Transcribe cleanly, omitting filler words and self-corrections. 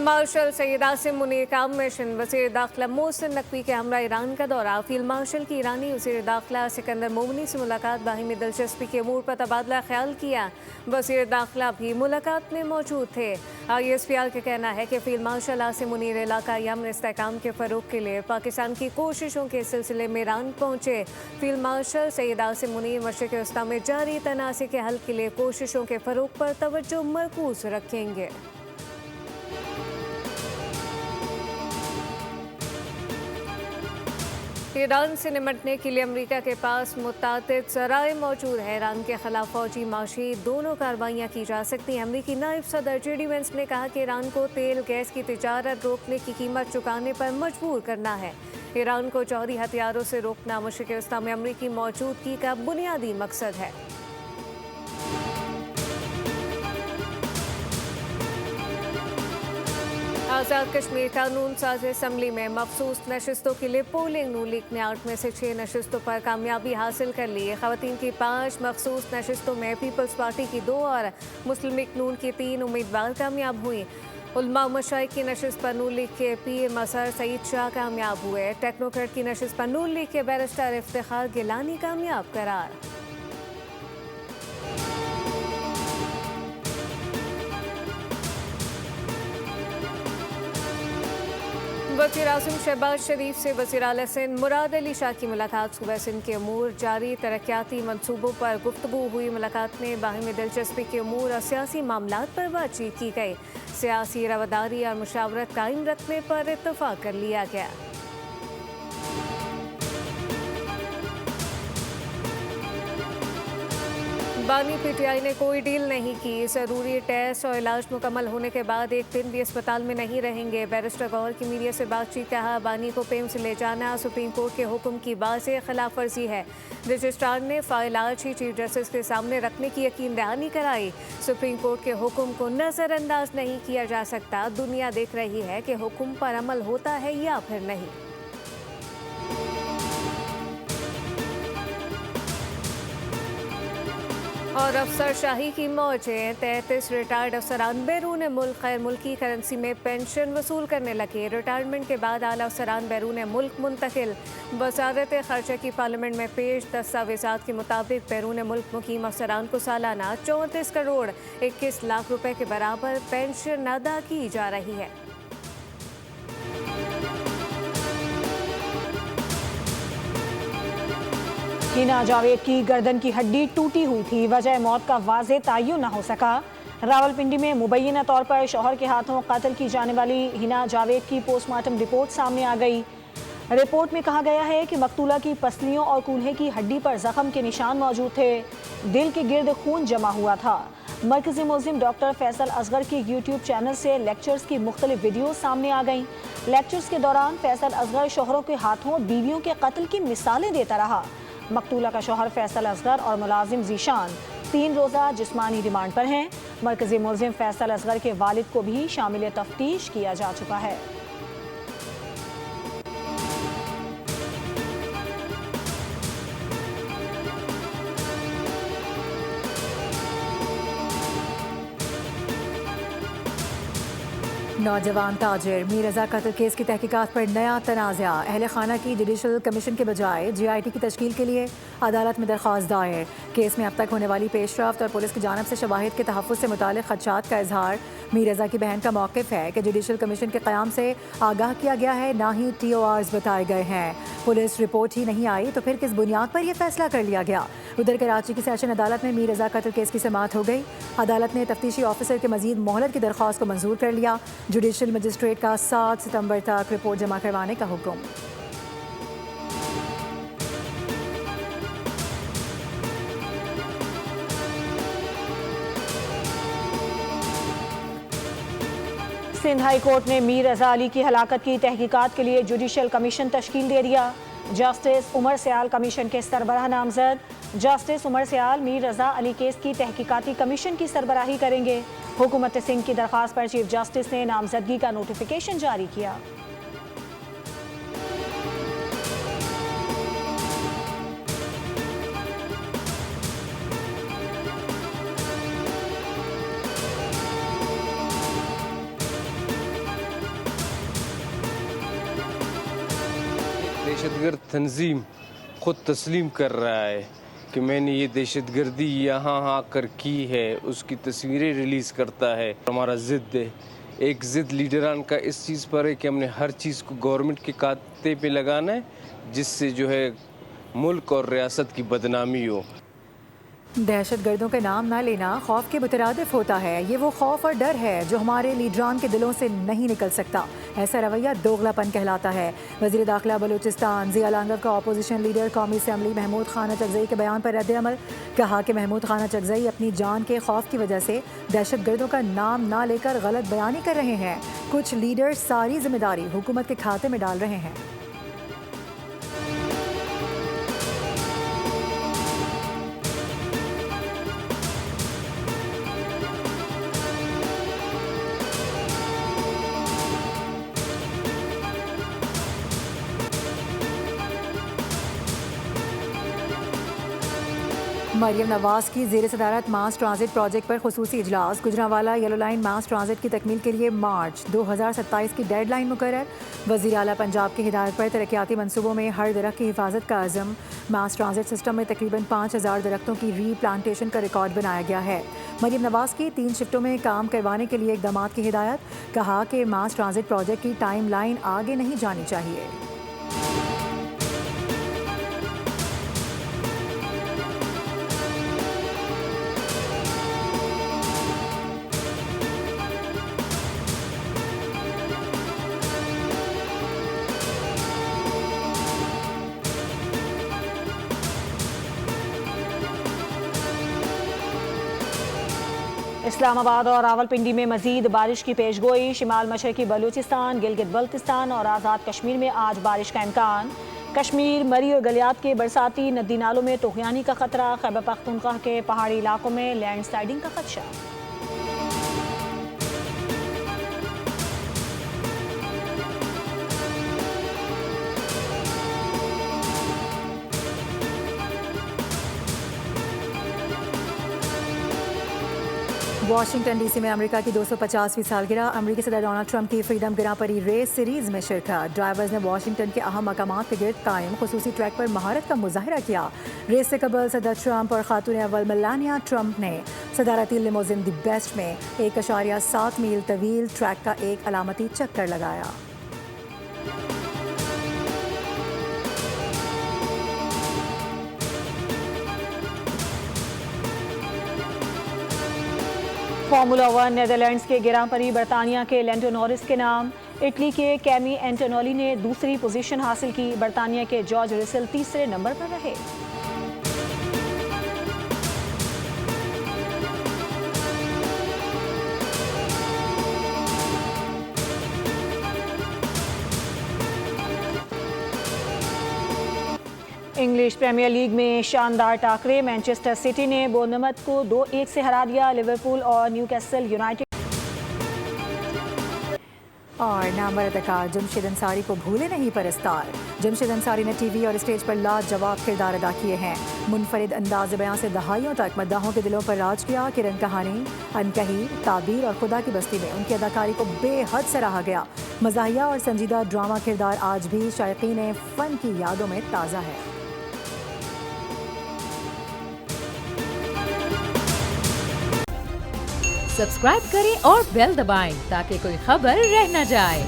Field marshal Syed Asim Munir का mission. वज़ीर दाखिला मोहसिन नकवी के हमरा ईरान का दौरा। फील्ड मार्शल की ईरानी वज़ीर दाखिला सिकंदर मोमनी से मुलाकात, बाहिमी दिलचस्पी के अमूर पर तबादला ख्याल किया। वज़ीर दाखिला भी मुलाकात में मौजूद थे। ISPR का कहना है कि फील्ड मार्शल आसिम मुनीर इलाकाई अमन इस्तेहकाम के फ़रोग के लिए पाकिस्तान की कोशिशों के सिलसिले में ईरान पहुँचे। फील्ड मार्शल सैयद आसिम मुनीर मशरिक़ वस्ता में जारी तनाज़े के हल के लिए कोशिशों के फ़रोग पर तवज्जो मरकूज़ रखेंगे। ईरान से निपटने के लिए अमेरिका के पास मुतादिद ज़राए मौजूद है। ईरान के खिलाफ फौजी माशी दोनों कार्रवाइयाँ की जा सकती हैं। अमेरिकी नायब सदर JD वेंस ने कहा कि ईरान को तेल गैस की तिजारत रोकने की कीमत चुकाने पर मजबूर करना है। ईरान को जौहरी हथियारों से रोकना मशरिक़ वस्ता में अमेरिकी मौजूदगी का बुनियादी मकसद है। आज़ाद कश्मीर कानून साज असम्बली में मखसूस नशस्तों के लिए पोलिंग। नून लीग ने 8 में से 6 नशस्तों पर कामयाबी हासिल कर ली है। ख़वातीन की 5 मखसूस नशस्तों में पीपल्स पार्टी की 2 और मुस्लिम लीग नून की 3 उम्मीदवार कामयाब हुई। उलमा मशाइख की नशस्त पर नून लीग के पीर मसहर सईद शाह कामयाब हुए। टेक्नोक्रेट की नशस्त पर नून लीग के बैरिस्टर इफ्तिखार गिलानी कामयाब करार। वज़ीर आज़म शहबाज शरीफ से वज़ीर आला सिंध मुराद अली शाह की मुलाकात। सूबा सिंध के अमूर, जारी तरक्याती मनसूबों पर गुफ्तगू हुई। मुलाकात में बाहिमी दिलचस्पी के अमूर और सियासी मामलात पर बातचीत की गई। सियासी रवादारी और मुशावरत कायम रखने पर इत्तफाक कर लिया गया। बानी PTI ने कोई डील नहीं की। ज़रूरी टेस्ट और इलाज मुकम्मल होने के बाद एक दिन भी अस्पताल में नहीं रहेंगे। बैरिस्टर गौहर की मीडिया से बातचीत कहा, बानी को पेम से ले जाना सुप्रीम कोर्ट के हुक्म की वाज़ेह खिलाफ वर्जी है। रजिस्ट्रार ने फाइल आज ही चीफ जस्टिस के सामने रखने की यकीन दहानी कराई। सुप्रीम कोर्ट के हुक्म को नज़रअंदाज नहीं किया जा सकता। दुनिया देख रही है कि हुक्म पर अमल होता है या फिर नहीं। और अफसर शाही की मौज है। 33 रिटायर्ड अफसरान बैरून मुल्क गैर मुल्की करेंसी में पेंशन वसूल करने लगे। रिटायरमेंट के बाद आला अफसरान बैरून मुल्क मुंतकिल। वजारत खर्चा की पार्लियामेंट में पेश दस्तावेजात के मुताबिक बैरून मुल्क मुकीम अफसरान को सालाना 34 करोड़ 21 लाख रुपए के बराबर पेंशन अदा की जा रही है। हिना जावेद की गर्दन की हड्डी टूटी हुई थी, वजह मौत का वाज़ेह तय्युन न हो सका। रावलपिंडी में मुबैना तौर पर शौहर के हाथों कत्ल की जाने वाली हिना जावेद की पोस्टमार्टम रिपोर्ट सामने आ गई। रिपोर्ट में कहा गया है कि मकतूला की पसलियों और कूल्हे की हड्डी पर जख्म के निशान मौजूद थे। दिल के गिर्द खून जमा हुआ था। मरकजी मुल्जिम डॉक्टर फैसल असगर की YouTube चैनल से लेक्चर्स की मुख्तलिफ वीडियो सामने आ गईं। लेक्चर्स के दौरान फैसल असगर शौहरों के हाथों बीवियों के कत्ल की मिसालें देता रहा। मकतूला का शौहर फैसल असगर और मुलाजिम जीशान 3 रोज़ा जिस्मानी रिमांड पर हैं। मरकजी मुल्जिम फैसल असगर के वालिद को भी शामिल तफ्तीश किया जा चुका है। नौजवान ताजिर मीर रजा कत्ल केस की तहकीकात पर नया तनाज़ा। अहल खाना की जुडिशल कमीशन के बजाय GIT की तश्कील के लिए अदालत में दरख्वास्त दायर। केस में अब तक होने वाली पेशरफ्त और पुलिस की जानिब से शवाहिद के तहफ़्फ़ुज़ से मुतालिक खदशात का इजहार। मीर रजा की बहन का मौक़िफ़ है कि जुडिशल कमीशन के क़याम से आगाह किया गया है, ना ही TORs बताए गए हैं। पुलिस रिपोर्ट ही नहीं आई तो फिर किस बुनियाद पर यह फैसला कर लिया गया। उधर कराची की सेशन अदालत में मीर रजा कत्ल केस की समाअत हो गई। अदालत ने तफ्तीशी ऑफिसर के मजीद मोहलत की दरख्वास्त को मंजूर कर लिया। जुडिशल मजिस्ट्रेट का 7 सितंबर तक रिपोर्ट जमा करवाने का हुक्म। सिंध हाई कोर्ट ने मीर रजा अली की हलाकत की तहकीकात के लिए जुडिशल कमीशन तश्कील दे दिया। जस्टिस उमर सयाल कमीशन के सरबराह नामजद। जस्टिस उमर सयाल मीर रजा अली केस की तहकीकाती कमीशन की सरबराही करेंगे। हुकूमत सिंध की दरख्वास्त पर चीफ जस्टिस ने नामजदगी का नोटिफिकेशन जारी किया। दहशतगर्द तंजीम ख़ुद तस्लीम कर रहा है कि मैंने ये दहशतगर्दी यहाँ आकर की है, उसकी तस्वीरें रिलीज़ करता है। हमारा ज़िद है, एक ज़िद लीडरान का इस चीज़ पर है कि हमने हर चीज़ को गवर्नमेंट के खाते पे लगाना है, जिससे जो है मुल्क और रियासत की बदनामी हो। दहशतगर्दों के नाम ना लेना खौफ के मुतरादिफ होता है। ये वो खौफ और डर है जो हमारे लीडरान के दिलों से नहीं निकल सकता। ऐसा रवैया दोगलापन कहलाता है। वज़ीर दाखिला बलूचिस्तान ज़िया लांगर का अपोजिशन लीडर कौमी असम्बली महमूद खान अचकज़ई के बयान पर रद्द-ए-अमल। कहा कि महमूद खान अचकज़ई अपनी जान के खौफ की वजह से दहशतगर्दों का नाम ना लेकर गलत बयानी कर रहे हैं। कुछ लीडर सारी जिम्मेदारी हुकूमत के खाते में डाल रहे हैं। मरियम नवाज की ज़ेर सदारत मास ट्रांजिट प्रोजेक्ट पर खुसूसी इजलास। गुजरांवाला येलो लाइन मास ट्रांजिट की तकमील के लिए मार्च 2027 की डेडलाइन मुकर्रर। वज़ीर आला पंजाब की हिदायत पर तरक्याती मनसूबों में हर दरख्त की हिफाजत का अज़म। मास ट्रांजिट सिस्टम में तकरीबन 5000 दरख्तों की रीप्लांटेशन का रिकॉर्ड बनाया गया है। मरियम नवाज की 3 शिफ्टों में काम करवाने के लिए इक़दाम की हिदायत। कहा कि मास ट्रांजिट प्रोजेक्ट की टाइम लाइन आगे नहीं जानी चाहिए। इस्लामाबाद और रावलपिंडी में मजीद बारिश की पेशगोई। शिमाल मशरकी बलूचिस्तान, गिलगित बल्तिस्तान और आज़ाद कश्मीर में आज बारिश का इम्कान। कश्मीर, मरी और गलियात के बरसाती नदी नालों में तूफ़ानी का खतरा। खैबर पख्तूनख्वा के पहाड़ी इलाकों में लैंडस्लाइडिंग का खदशा। वाशिंगटन डीसी में अमेरिका की 250वीं सालगिरह। अमेरिकी सदर डोनाल्ड ट्रंप की फ्रीडम ग्रां परी रेस सीरीज में शिरकत। ड्राइवर्स ने वाशिंगटन के अहम मकामात के गिर्द कायम खुसूसी ट्रैक पर महारत का मुजाहिरा किया। रेस से कबल सदर ट्रंप और खातून अव्वल मेलानिया ट्रंप ने सदारती लिमोजिन दी बेस्ट में 1.7 मील तवील ट्रैक का एक अलामती चक्कर लगाया। फार्मूला 1 नीदरलैंड्स के ग्रां परी बरतानिया के लैंडो नॉरिस के नाम। इटली के कैमी एंटोनोली ने दूसरी पोजीशन हासिल की। बरतानिया के जॉर्ज रसेल तीसरे नंबर पर रहे। इंग्लिश प्रीमियर लीग में शानदार टाकरे। मैनचेस्टर सिटी ने बोर्नमथ को 2-1 से हरा दिया। लिवरपूल और न्यूकैसल यूनाइटेड और नामवर अदाकार जमशेद अंसारी को भूले नहीं परस्तार। जमशेद अंसारी ने टीवी और स्टेज पर लाजवाब किरदार अदा किए हैं। मुनफरिद अंदाज बयां से दहाइयों तक मद्दाहों के दिलों पर राज किया। किरण कहानी, अनकही, ताबीर और खुदा की बस्ती में उनकी अदाकारी को बेहद सराहा गया। मज़ाहिया और संजीदा ड्रामा किरदार आज भी शायकीन फ़न की यादों में ताज़ा है। सब्सक्राइब करें और बेल दबाएं ताकि कोई खबर रह न जाए।